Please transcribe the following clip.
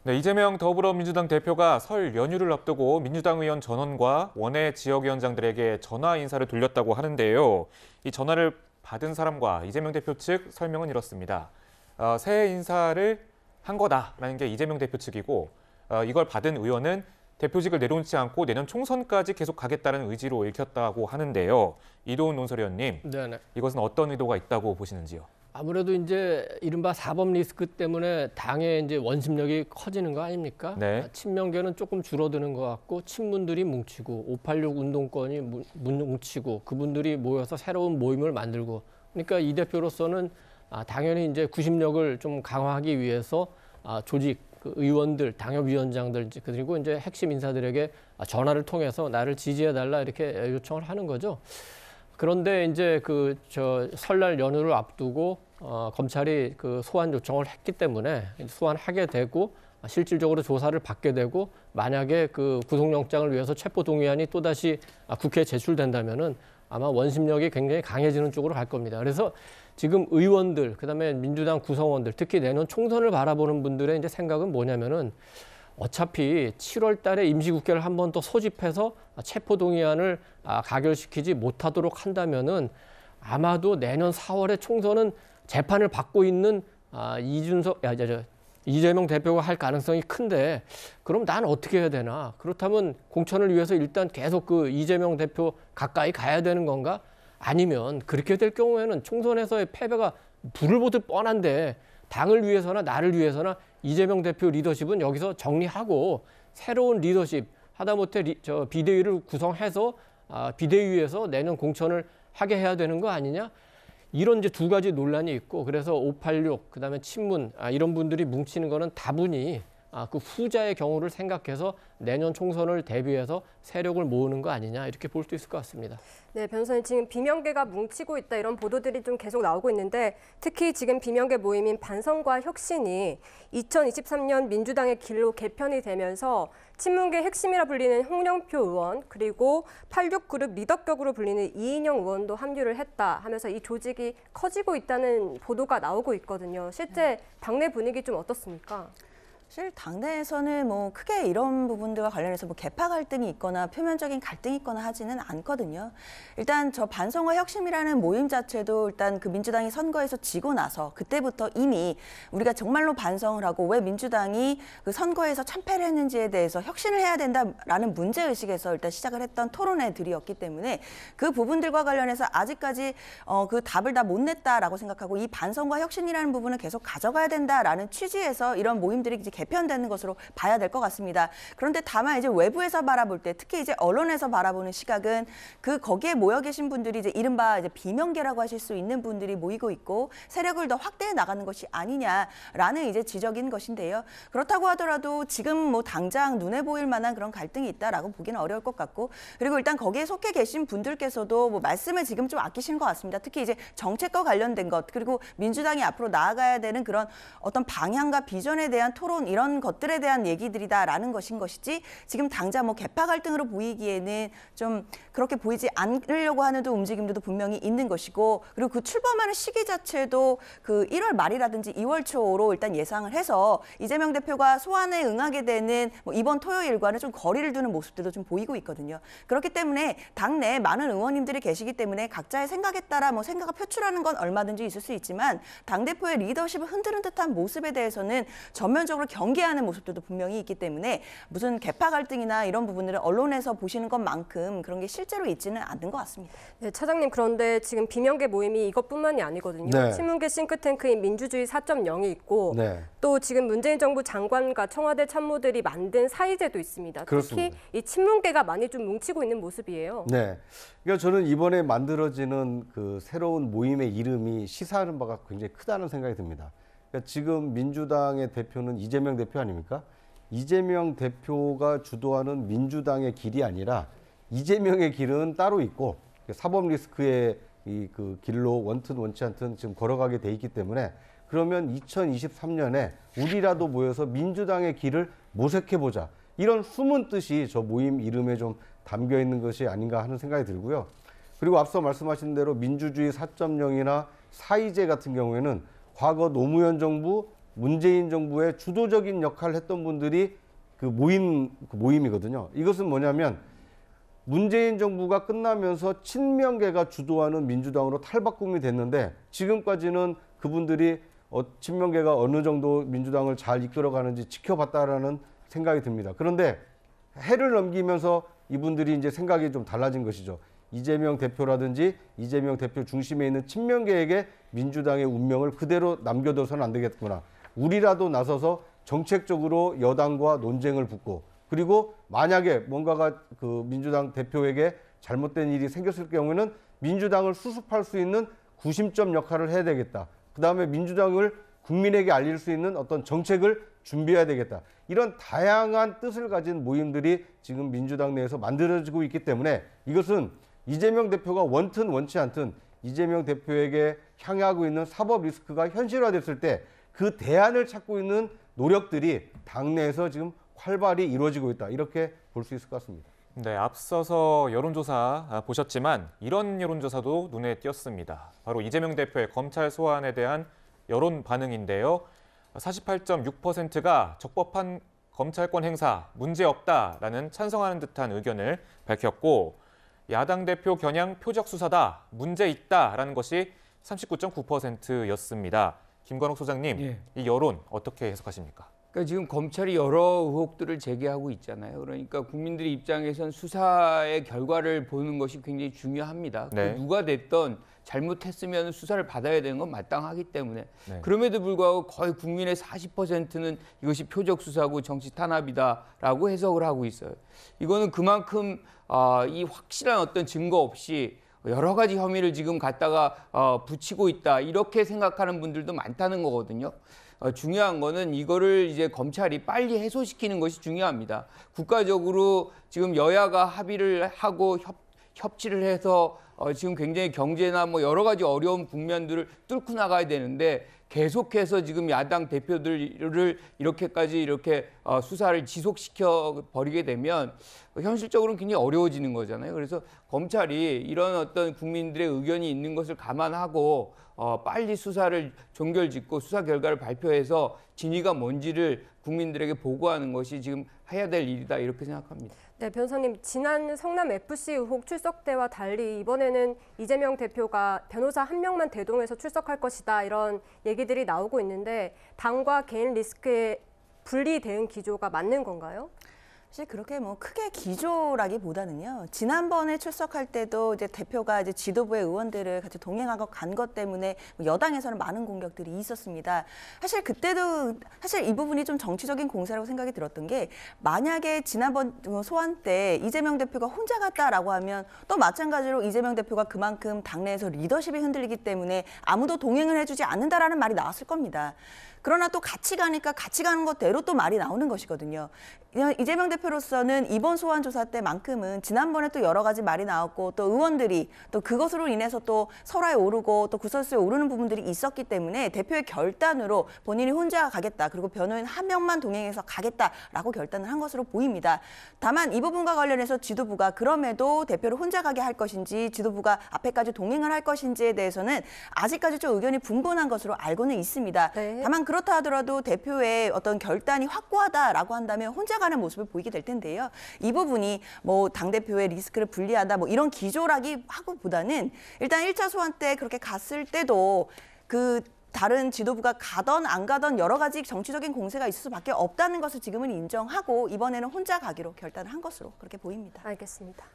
네, 이재명 더불어민주당 대표가 설 연휴를 앞두고 민주당 의원 전원과 원외 지역위원장들에게 전화 인사를 돌렸다고 하는데요. 이 전화를 받은 사람과 이재명 대표 측 설명은 이렇습니다. 새해 인사를 한 거다라는 게 이재명 대표 측이고 이걸 받은 의원은 대표직을 내려놓지 않고 내년 총선까지 계속 가겠다는 의지로 읽혔다고 하는데요. 이도훈 논설위원님, 네네. 이것은 어떤 의도가 있다고 보시는지요? 아무래도 이제 이른바 사법 리스크 때문에 당의 이제 원심력이 커지는 거 아닙니까? 네. 친명계는 조금 줄어드는 것 같고 친문들이 뭉치고 586 운동권이 뭉치고 그분들이 모여서 새로운 모임을 만들고 그러니까 이 대표로서는 당연히 이제 구심력을 좀 강화하기 위해서 조직 그 의원들, 당협위원장들 그리고 이제 핵심 인사들에게 전화를 통해서 나를 지지해달라 이렇게 요청을 하는 거죠. 그런데 이제 설날 연휴를 앞두고 검찰이 그 소환 요청을 했기 때문에 소환하게 되고 실질적으로 조사를 받게 되고 만약에 그 구속영장을 위해서 체포동의안이 또다시 국회에 제출된다면은 아마 원심력이 굉장히 강해지는 쪽으로 갈 겁니다. 그래서 지금 의원들, 그다음에 민주당 구성원들, 특히 내년 총선을 바라보는 분들의 이제 생각은 뭐냐면은 어차피 7월 달에 임시국회를 한 번 더 소집해서 체포동의안을 가결시키지 못하도록 한다면은 아마도 내년 4월에 총선은 재판을 받고 있는 이재명 대표가 할 가능성이 큰데 그럼 난 어떻게 해야 되나? 그렇다면 공천을 위해서 일단 계속 그 이재명 대표 가까이 가야 되는 건가? 아니면 그렇게 될 경우에는 총선에서의 패배가 불을 보듯 뻔한데 당을 위해서나 나를 위해서나 이재명 대표 리더십은 여기서 정리하고 새로운 리더십 하다못해 비대위를 구성해서 비대위에서 내년 공천을 하게 해야 되는 거 아니냐? 이런 이제 두 가지 논란이 있고 그래서 586 그다음에 친문 이런 분들이 뭉치는 거는 다분히 그 후자의 경우를 생각해서 내년 총선을 대비해서 세력을 모으는 거 아니냐 이렇게 볼 수 있을 것 같습니다. 네, 변호사님 지금 비명계가 뭉치고 있다 이런 보도들이 좀 계속 나오고 있는데 특히 지금 비명계 모임인 반성과 혁신이 2023년 민주당의 길로 개편이 되면서 친문계 핵심이라 불리는 홍영표 의원 그리고 86그룹 리더격으로 불리는 이인영 의원도 합류를 했다 하면서 이 조직이 커지고 있다는 보도가 나오고 있거든요. 실제 당내 분위기 좀 어떻습니까? 사실 당내에서는 뭐 크게 이런 부분들과 관련해서 뭐 계파 갈등이 있거나 표면적인 갈등이 있거나 하지는 않거든요. 일단 저 반성과 혁신이라는 모임 자체도 일단 그 민주당이 선거에서 지고 나서 그때부터 이미 우리가 정말로 반성을 하고 왜 민주당이 그 선거에서 참패를 했는지에 대해서 혁신을 해야 된다라는 문제의식에서 일단 시작을 했던 토론회들이었기 때문에 그 부분들과 관련해서 아직까지 그 답을 다 못 냈다라고 생각하고 이 반성과 혁신이라는 부분을 계속 가져가야 된다라는 취지에서 이런 모임들이 이제 개편되는 것으로 봐야 될 것 같습니다. 그런데 다만 이제 외부에서 바라볼 때 특히 이제 언론에서 바라보는 시각은 거기에 모여 계신 분들이 이제 이른바 이제 비명계라고 하실 수 있는 분들이 모이고 있고 세력을 더 확대해 나가는 것이 아니냐라는 이제 지적인 것인데요. 그렇다고 하더라도 지금 뭐 당장 눈에 보일 만한 그런 갈등이 있다라고 보기는 어려울 것 같고 그리고 일단 거기에 속해 계신 분들께서도 뭐 말씀을 지금 좀 아끼시는 것 같습니다. 특히 이제 정책과 관련된 것 그리고 민주당이 앞으로 나아가야 되는 그런 어떤 방향과 비전에 대한 토론 이런 것들에 대한 얘기들이다라는 것인 것이지 지금 당장 뭐 계파 갈등으로 보이기에는 좀 그렇게 보이지 않으려고 하는 움직임들도 분명히 있는 것이고 그리고 그 출범하는 시기 자체도 그 1월 말이라든지 2월 초로 일단 예상을 해서 이재명 대표가 소환에 응하게 되는 뭐 이번 토요일과는 좀 거리를 두는 모습들도 좀 보이고 있거든요. 그렇기 때문에 당내에 많은 의원님들이 계시기 때문에 각자의 생각에 따라 뭐 생각을 표출하는 건 얼마든지 있을 수 있지만 당대표의 리더십을 흔드는 듯한 모습에 대해서는 전면적으로 경계하는 모습들도 분명히 있기 때문에 무슨 계파 갈등이나 이런 부분들을 언론에서 보시는 것만큼 그런 게 실제로 있지는 않는 것 같습니다. 네, 차장님 그런데 지금 비명계 모임이 이것뿐만이 아니거든요. 네. 친문계 싱크탱크인 민주주의 4.0이 있고 네. 또 지금 문재인 정부 장관과 청와대 참모들이 만든 사이제도 있습니다. 그렇습니다. 특히 이 친문계가 많이 좀 뭉치고 있는 모습이에요. 네. 그러니까 저는 이번에 만들어지는 그 새로운 모임의 이름이 시사하는 바가 굉장히 크다는 생각이 듭니다. 그러니까 지금 민주당의 대표는 이재명 대표 아닙니까? 이재명 대표가 주도하는 민주당의 길이 아니라 이재명의 길은 따로 있고 사법 리스크의 그 길로 원튼 원치 않든 지금 걸어가게 돼 있기 때문에 그러면 2023년에 우리라도 모여서 민주당의 길을 모색해보자. 이런 숨은 뜻이 저 모임 이름에 좀 담겨 있는 것이 아닌가 하는 생각이 들고요. 그리고 앞서 말씀하신 대로 민주주의 4.0이나 사이제 같은 경우에는 과거 노무현 정부 문재인 정부의 주도적인 역할을 했던 분들이 그 모임이거든요. 이것은 뭐냐면 문재인 정부가 끝나면서 친명계가 주도하는 민주당으로 탈바꿈이 됐는데 지금까지는 그분들이 친명계가 어느 정도 민주당을 잘 이끌어가는지 지켜봤다라는 생각이 듭니다. 그런데 해를 넘기면서 이분들이 이제 생각이 좀 달라진 것이죠. 이재명 대표라든지 이재명 대표 중심에 있는 친명계에게 민주당의 운명을 그대로 남겨둬서는 안 되겠구나. 우리라도 나서서 정책적으로 여당과 논쟁을 붙고 그리고 만약에 뭔가가 그 민주당 대표에게 잘못된 일이 생겼을 경우에는 민주당을 수습할 수 있는 구심점 역할을 해야 되겠다. 그다음에 민주당을 국민에게 알릴 수 있는 어떤 정책을 준비해야 되겠다. 이런 다양한 뜻을 가진 모임들이 지금 민주당 내에서 만들어지고 있기 때문에 이것은 이재명 대표가 원튼 원치 않든 이재명 대표에게 향하고 있는 사법 리스크가 현실화됐을 때 그 대안을 찾고 있는 노력들이 당내에서 지금 활발히 이루어지고 있다. 이렇게 볼 수 있을 것 같습니다. 네, 앞서서 여론조사 보셨지만 이런 여론조사도 눈에 띄었습니다. 바로 이재명 대표의 검찰 소환에 대한 여론 반응인데요. 48.6%가 적법한 검찰권 행사 문제없다라는 찬성하는 듯한 의견을 밝혔고 야당 대표 겨냥 표적 수사다 문제있다라는 것이 39.9%였습니다. 김관옥 소장님, 예. 이 여론 어떻게 해석하십니까? 그러니까 지금 검찰이 여러 의혹들을 제기하고 있잖아요. 그러니까 국민들의 입장에선 수사의 결과를 보는 것이 굉장히 중요합니다. 네. 누가 됐던 잘못했으면 수사를 받아야 되는 건 마땅하기 때문에 네. 그럼에도 불구하고 거의 국민의 40%는 이것이 표적 수사고 정치 탄압이다라고 해석을 하고 있어요. 이거는 그만큼 이 확실한 어떤 증거 없이 여러 가지 혐의를 지금 갖다가 붙이고 있다 이렇게 생각하는 분들도 많다는 거거든요. 중요한 거는 이거를 이제 검찰이 빨리 해소시키는 것이 중요합니다. 국가적으로 지금 여야가 합의를 하고 협치를 해서 지금 굉장히 경제나 뭐 여러 가지 어려운 국면들을 뚫고 나가야 되는데 계속해서 지금 야당 대표들을 이렇게 수사를 지속시켜 버리게 되면 현실적으로는 굉장히 어려워지는 거잖아요. 그래서 검찰이 이런 어떤 국민들의 의견이 있는 것을 감안하고 빨리 수사를 종결짓고 수사 결과를 발표해서 진위가 뭔지를 국민들에게 보고하는 것이 지금 해야 될 일이다 이렇게 생각합니다. 네, 변호사님, 지난 성남FC 의혹 출석 때와 달리 이번에는 이재명 대표가 변호사 한 명만 대동해서 출석할 것이다 이런 얘기들이 나오고 있는데 당과 개인 리스크의 분리 대응 기조가 맞는 건가요? 사실 그렇게 뭐 크게 기조라기보다는요. 지난번에 출석할 때도 이제 대표가 이제 지도부의 의원들을 같이 동행하고 간 것 때문에 여당에서는 많은 공격들이 있었습니다. 사실 그때도 사실 이 부분이 좀 정치적인 공세라고 생각이 들었던 게 만약에 지난번 소환 때 이재명 대표가 혼자 갔다라고 하면 또 마찬가지로 이재명 대표가 그만큼 당내에서 리더십이 흔들리기 때문에 아무도 동행을 해주지 않는다라는 말이 나왔을 겁니다. 그러나 또 같이 가니까 같이 가는 것대로 또 말이 나오는 것이거든요. 이재명 대표로서는 이번 소환 조사 때만큼은 지난번에 또 여러 가지 말이 나왔고 또 의원들이 또 그것으로 인해서 또 설화에 오르고 또 구설수에 오르는 부분들이 있었기 때문에 대표의 결단으로 본인이 혼자 가겠다. 그리고 변호인 한 명만 동행해서 가겠다라고 결단을 한 것으로 보입니다. 다만 이 부분과 관련해서 지도부가 그럼에도 대표를 혼자 가게 할 것인지 지도부가 앞에까지 동행을 할 것인지에 대해서는 아직까지 좀 의견이 분분한 것으로 알고는 있습니다. 네. 다만 그렇다 하더라도 대표의 어떤 결단이 확고하다라고 한다면 혼자 가는 모습을 보이게 될 텐데요. 이 부분이 뭐 당대표의 리스크를 분리한다 뭐 이런 기조라기 하고보다는 일단 1차 소환 때 그렇게 갔을 때도 그 다른 지도부가 가던 안 가던 여러 가지 정치적인 공세가 있을 수밖에 없다는 것을 지금은 인정하고 이번에는 혼자 가기로 결단을 한 것으로 그렇게 보입니다. 알겠습니다.